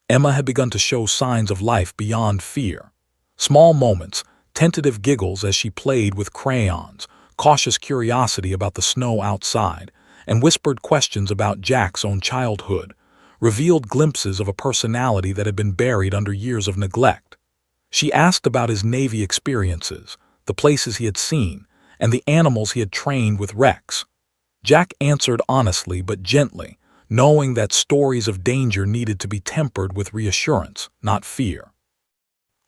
Emma had begun to show signs of life beyond fear. Small moments, tentative giggles as she played with crayons, cautious curiosity about the snow outside, and whispered questions about Jack's own childhood, revealed glimpses of a personality that had been buried under years of neglect. She asked about his Navy experiences, the places he had seen, and the animals he had trained with Rex. Jack answered honestly but gently, knowing that stories of danger needed to be tempered with reassurance, not fear.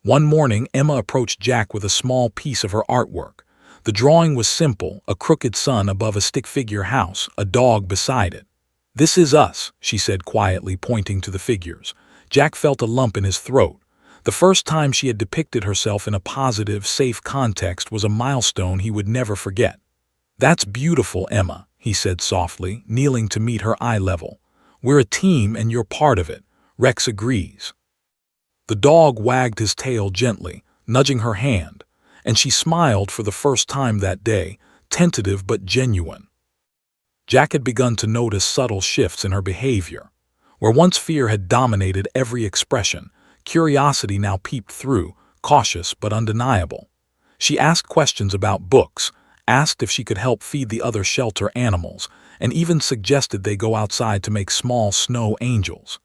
One morning, Emma approached Jack with a small piece of her artwork. The drawing was simple, a crooked sun above a stick-figure house, a dog beside it. "This is us," she said quietly, pointing to the figures. Jack felt a lump in his throat. The first time she had depicted herself in a positive, safe context was a milestone he would never forget. "That's beautiful, Emma," he said softly, kneeling to meet her eye level. "We're a team and you're part of it." Rex agrees. The dog wagged his tail gently, nudging her hand, and she smiled for the first time that day, tentative but genuine. Jack had begun to notice subtle shifts in her behavior. Where once fear had dominated every expression, curiosity now peeped through, cautious but undeniable. She asked questions about books, asked if she could help feed the other shelter animals, and even suggested they go outside to make small snow angels.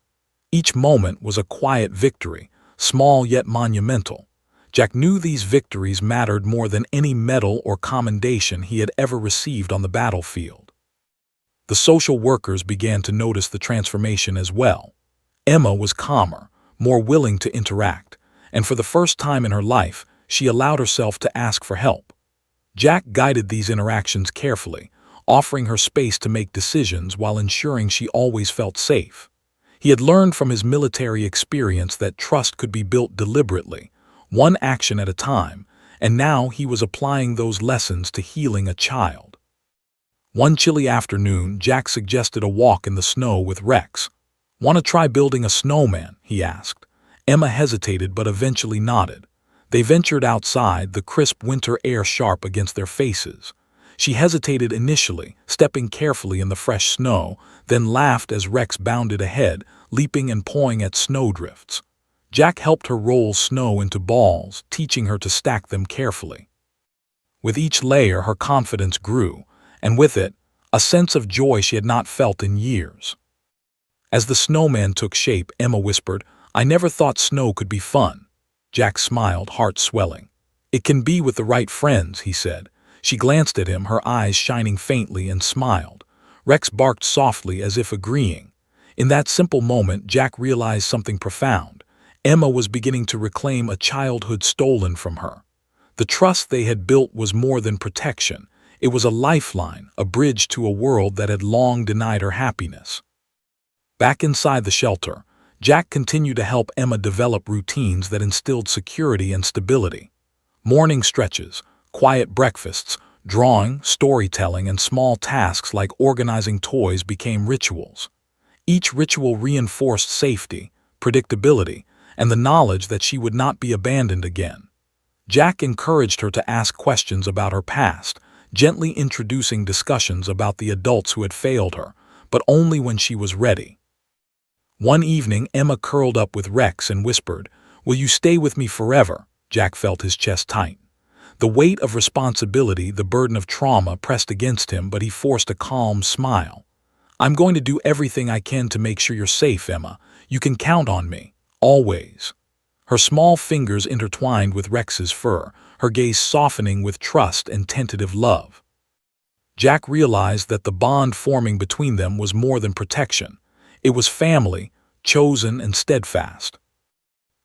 Each moment was a quiet victory, small yet monumental. Jack knew these victories mattered more than any medal or commendation he had ever received on the battlefield. The social workers began to notice the transformation as well. Emma was calmer, more willing to interact, and for the first time in her life, she allowed herself to ask for help. Jack guided these interactions carefully, offering her space to make decisions while ensuring she always felt safe. He had learned from his military experience that trust could be built deliberately, one action at a time, and now he was applying those lessons to healing a child. One chilly afternoon, Jack suggested a walk in the snow with Rex. "Want to try building a snowman?" he asked. Emma hesitated but eventually nodded. They ventured outside, the crisp winter air sharp against their faces. She hesitated initially, stepping carefully in the fresh snow, then laughed as Rex bounded ahead, leaping and pawing at snowdrifts. Jack helped her roll snow into balls, teaching her to stack them carefully. With each layer, her confidence grew, and with it, a sense of joy she had not felt in years. As the snowman took shape, Emma whispered, "I never thought snow could be fun." Jack smiled, heart swelling. "It can be with the right friends," he said. She glanced at him, her eyes shining faintly, and smiled. Rex barked softly as if agreeing. In that simple moment, Jack realized something profound. Emma was beginning to reclaim a childhood stolen from her. The trust they had built was more than protection. It was a lifeline, a bridge to a world that had long denied her happiness. Back inside the shelter, Jack continued to help Emma develop routines that instilled security and stability. Morning stretches, quiet breakfasts, drawing, storytelling, and small tasks like organizing toys became rituals. Each ritual reinforced safety, predictability, and the knowledge that she would not be abandoned again. Jack encouraged her to ask questions about her past, gently introducing discussions about the adults who had failed her, but only when she was ready. One evening, Emma curled up with Rex and whispered, "Will you stay with me forever?" Jack felt his chest tighten. The weight of responsibility, the burden of trauma pressed against him, but he forced a calm smile. "I'm going to do everything I can to make sure you're safe, Emma. You can count on me. Always." Her small fingers intertwined with Rex's fur, her gaze softening with trust and tentative love. Jack realized that the bond forming between them was more than protection. It was family, chosen and steadfast.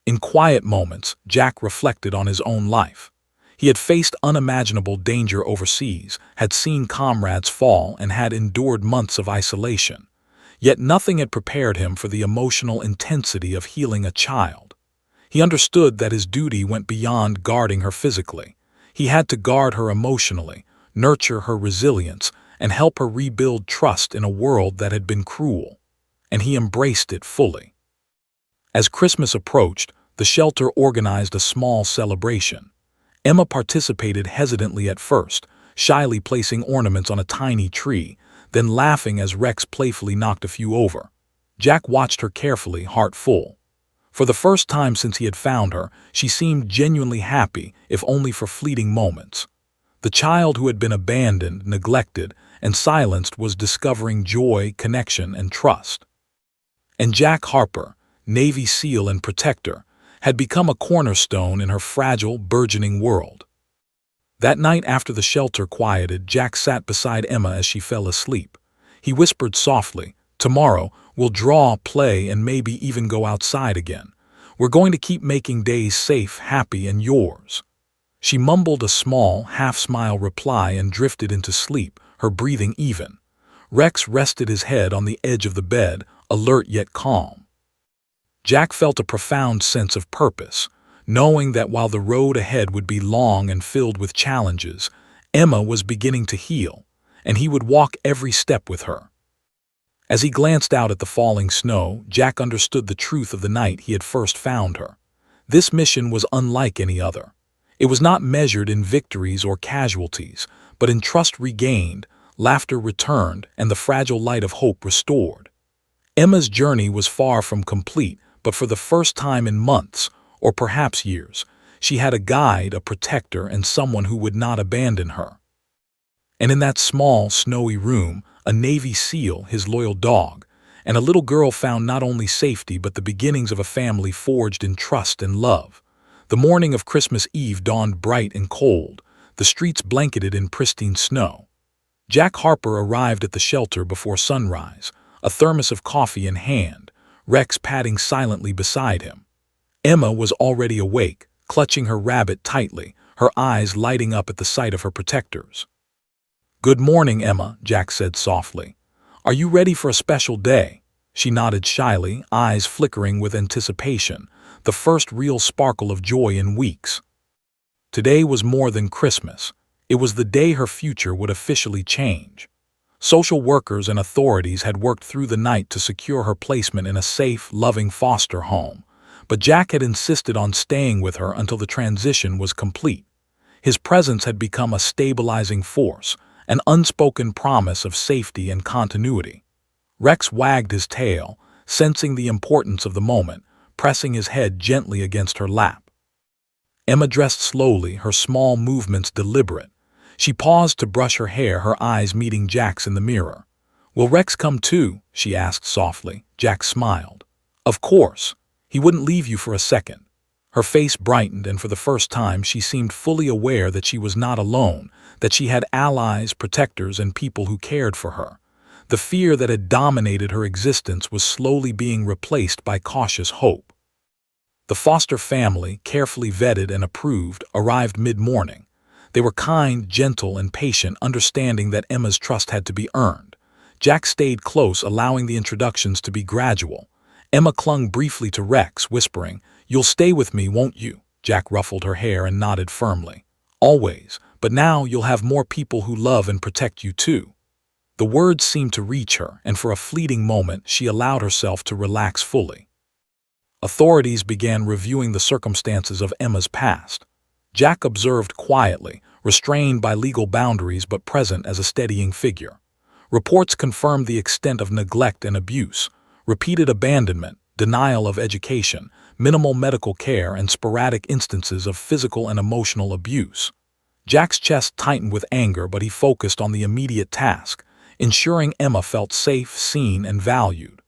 In quiet moments, Jack reflected on his own life. He had faced unimaginable danger overseas, had seen comrades fall, and had endured months of isolation. Yet nothing had prepared him for the emotional intensity of healing a child. He understood that his duty went beyond guarding her physically. He had to guard her emotionally, nurture her resilience, and help her rebuild trust in a world that had been cruel. And he embraced it fully. As Christmas approached, the shelter organized a small celebration. Emma participated hesitantly at first, shyly placing ornaments on a tiny tree, then laughing as Rex playfully knocked a few over. Jack watched her carefully, heart full. For the first time since he had found her, she seemed genuinely happy, if only for fleeting moments. The child who had been abandoned, neglected, and silenced was discovering joy, connection, and trust. And Jack Harper, Navy SEAL and protector, had become a cornerstone in her fragile, burgeoning world. That night after the shelter quieted, Jack sat beside Emma as she fell asleep. He whispered softly, Tomorrow, we'll draw, play, and maybe even go outside again. We're going to keep making days safe, happy, and yours." She mumbled a small, half-smile reply and drifted into sleep, her breathing even. Rex rested his head on the edge of the bed, alert yet calm. Jack felt a profound sense of purpose, knowing that while the road ahead would be long and filled with challenges, Emma was beginning to heal, and he would walk every step with her. As he glanced out at the falling snow, Jack understood the truth of the night he had first found her. This mission was unlike any other. It was not measured in victories or casualties, but in trust regained, laughter returned, and the fragile light of hope restored. Emma's journey was far from complete, but for the first time in months, or perhaps years, she had a guide, a protector, and someone who would not abandon her. And in that small, snowy room, a Navy SEAL, his loyal dog, and a little girl found not only safety but the beginnings of a family forged in trust and love. The morning of Christmas Eve dawned bright and cold, the streets blanketed in pristine snow. Jack Harper arrived at the shelter before sunrise, a thermos of coffee in hand, Rex padding silently beside him. Emma was already awake, clutching her rabbit tightly, her eyes lighting up at the sight of her protectors. "Good morning, Emma," Jack said softly. "Are you ready for a special day?" She nodded shyly, eyes flickering with anticipation, the first real sparkle of joy in weeks. Today was more than Christmas. It was the day her future would officially change. Social workers and authorities had worked through the night to secure her placement in a safe, loving foster home, but Jack had insisted on staying with her until the transition was complete. His presence had become a stabilizing force, an unspoken promise of safety and continuity. Rex wagged his tail, sensing the importance of the moment, pressing his head gently against her lap. Emma dressed slowly, her small movements deliberate. She paused to brush her hair, her eyes meeting Jack's in the mirror. "Will Rex come too?" she asked softly. Jack smiled. "Of course. He wouldn't leave you for a second." Her face brightened, and for the first time she seemed fully aware that she was not alone, that she had allies, protectors, and people who cared for her. The fear that had dominated her existence was slowly being replaced by cautious hope. The foster family, carefully vetted and approved, arrived mid-morning. They were kind, gentle, and patient, understanding that Emma's trust had to be earned. Jack stayed close, allowing the introductions to be gradual. Emma clung briefly to Rex, whispering, "You'll stay with me, won't you?" Jack ruffled her hair and nodded firmly. "Always, but now you'll have more people who love and protect you too." The words seemed to reach her, and for a fleeting moment she allowed herself to relax fully. Authorities began reviewing the circumstances of Emma's past. Jack observed quietly, restrained by legal boundaries but present as a steadying figure. Reports confirmed the extent of neglect and abuse, repeated abandonment, denial of education, minimal medical care, and sporadic instances of physical and emotional abuse. Jack's chest tightened with anger, but he focused on the immediate task, ensuring Emma felt safe, seen, and valued.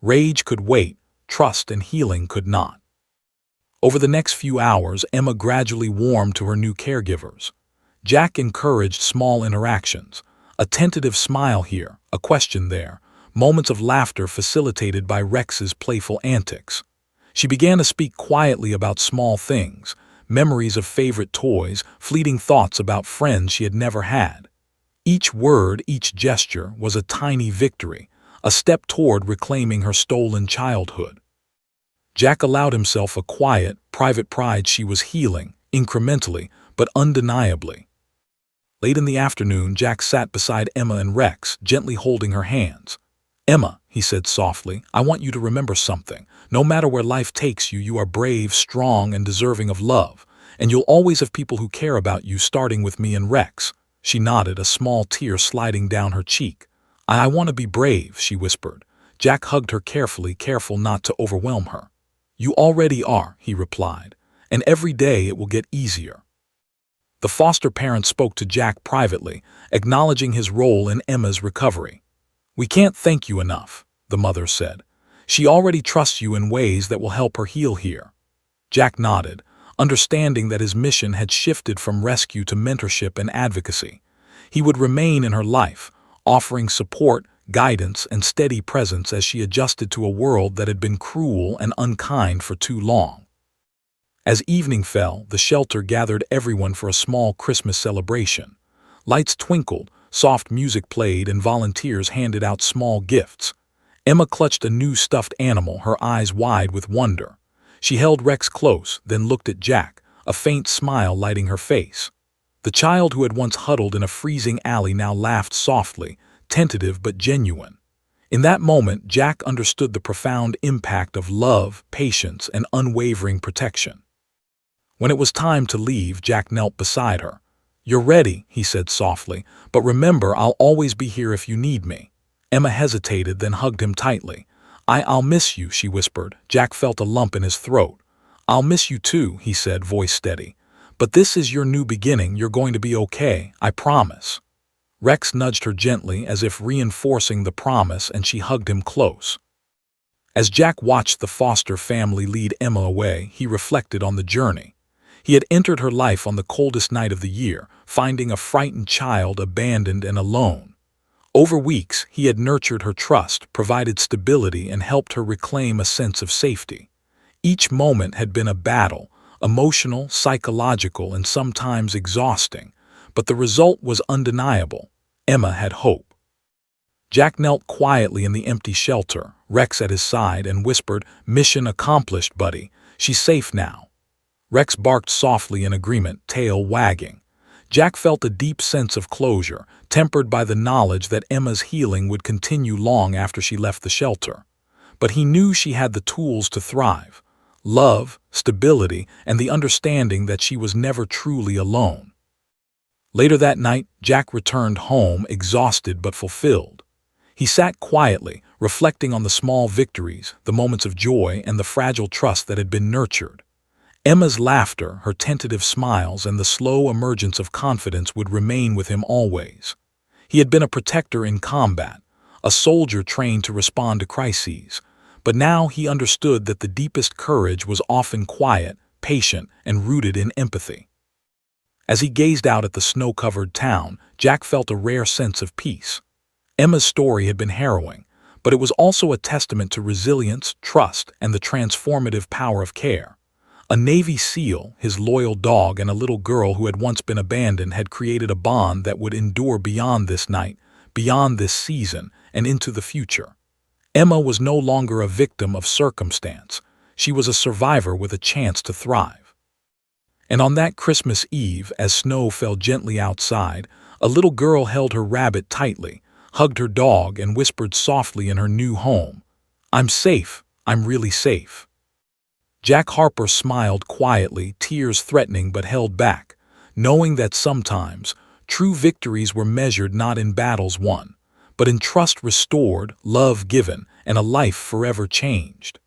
Rage could wait, trust and healing could not. Over the next few hours, Emma gradually warmed to her new caregivers. Jack encouraged small interactions, a tentative smile here, a question there, moments of laughter facilitated by Rex's playful antics. She began to speak quietly about small things, memories of favorite toys, fleeting thoughts about friends she had never had. Each word, each gesture was a tiny victory, a step toward reclaiming her stolen childhood. Jack allowed himself a quiet, private pride she was healing, incrementally, but undeniably. Late in the afternoon, Jack sat beside Emma and Rex, gently holding her hands. "Emma," he said softly, "I want you to remember something. No matter where life takes you, you are brave, strong, and deserving of love. And you'll always have people who care about you, starting with me and Rex." She nodded, a small tear sliding down her cheek. I want to be brave," she whispered. Jack hugged her carefully, careful not to overwhelm her. "You already are," he replied, "and every day it will get easier." The foster parent spoke to Jack privately, acknowledging his role in Emma's recovery. "We can't thank you enough," the mother said. "She already trusts you in ways that will help her heal here." Jack nodded, understanding that his mission had shifted from rescue to mentorship and advocacy. He would remain in her life, offering support, guidance, and steady presence as she adjusted to a world that had been cruel and unkind for too long. As evening fell, the shelter gathered everyone for a small Christmas celebration. Lights twinkled, soft music played, and volunteers handed out small gifts. Emma clutched a new stuffed animal, her eyes wide with wonder. She held Rex close, then looked at Jack, a faint smile lighting her face. The child who had once huddled in a freezing alley now laughed softly, tentative but genuine. In that moment, Jack understood the profound impact of love, patience, and unwavering protection. When it was time to leave, Jack knelt beside her. "You're ready," he said softly, "but remember, I'll always be here if you need me." Emma hesitated, then hugged him tightly. I'll miss you," she whispered. Jack felt a lump in his throat. "I'll miss you too," he said, voice steady. "But this is your new beginning. You're going to be okay, I promise." Rex nudged her gently as if reinforcing the promise, and she hugged him close. As Jack watched the Foster family lead Emma away, he reflected on the journey. He had entered her life on the coldest night of the year, finding a frightened child abandoned and alone. Over weeks, he had nurtured her trust, provided stability, and helped her reclaim a sense of safety. Each moment had been a battle, emotional, psychological, and sometimes exhausting, but the result was undeniable. Emma had hope. Jack knelt quietly in the empty shelter, Rex at his side, and whispered, "Mission accomplished, buddy. She's safe now." Rex barked softly in agreement, tail wagging. Jack felt a deep sense of closure, tempered by the knowledge that Emma's healing would continue long after she left the shelter. But he knew she had the tools to thrive: love, stability, and the understanding that she was never truly alone. Later that night, Jack returned home, exhausted but fulfilled. He sat quietly, reflecting on the small victories, the moments of joy, and the fragile trust that had been nurtured. Emma's laughter, her tentative smiles, and the slow emergence of confidence would remain with him always. He had been a protector in combat, a soldier trained to respond to crises, but now he understood that the deepest courage was often quiet, patient, and rooted in empathy. As he gazed out at the snow-covered town, Jack felt a rare sense of peace. Emma's story had been harrowing, but it was also a testament to resilience, trust, and the transformative power of care. A Navy SEAL, his loyal dog, and a little girl who had once been abandoned had created a bond that would endure beyond this night, beyond this season, and into the future. Emma was no longer a victim of circumstance. She was a survivor with a chance to thrive. And on that Christmas Eve, as snow fell gently outside, a little girl held her rabbit tightly, hugged her dog, and whispered softly in her new home, "I'm safe. I'm really safe." Jack Harper smiled quietly, tears threatening but held back, knowing that sometimes true victories were measured not in battles won, but in trust restored, love given, and a life forever changed.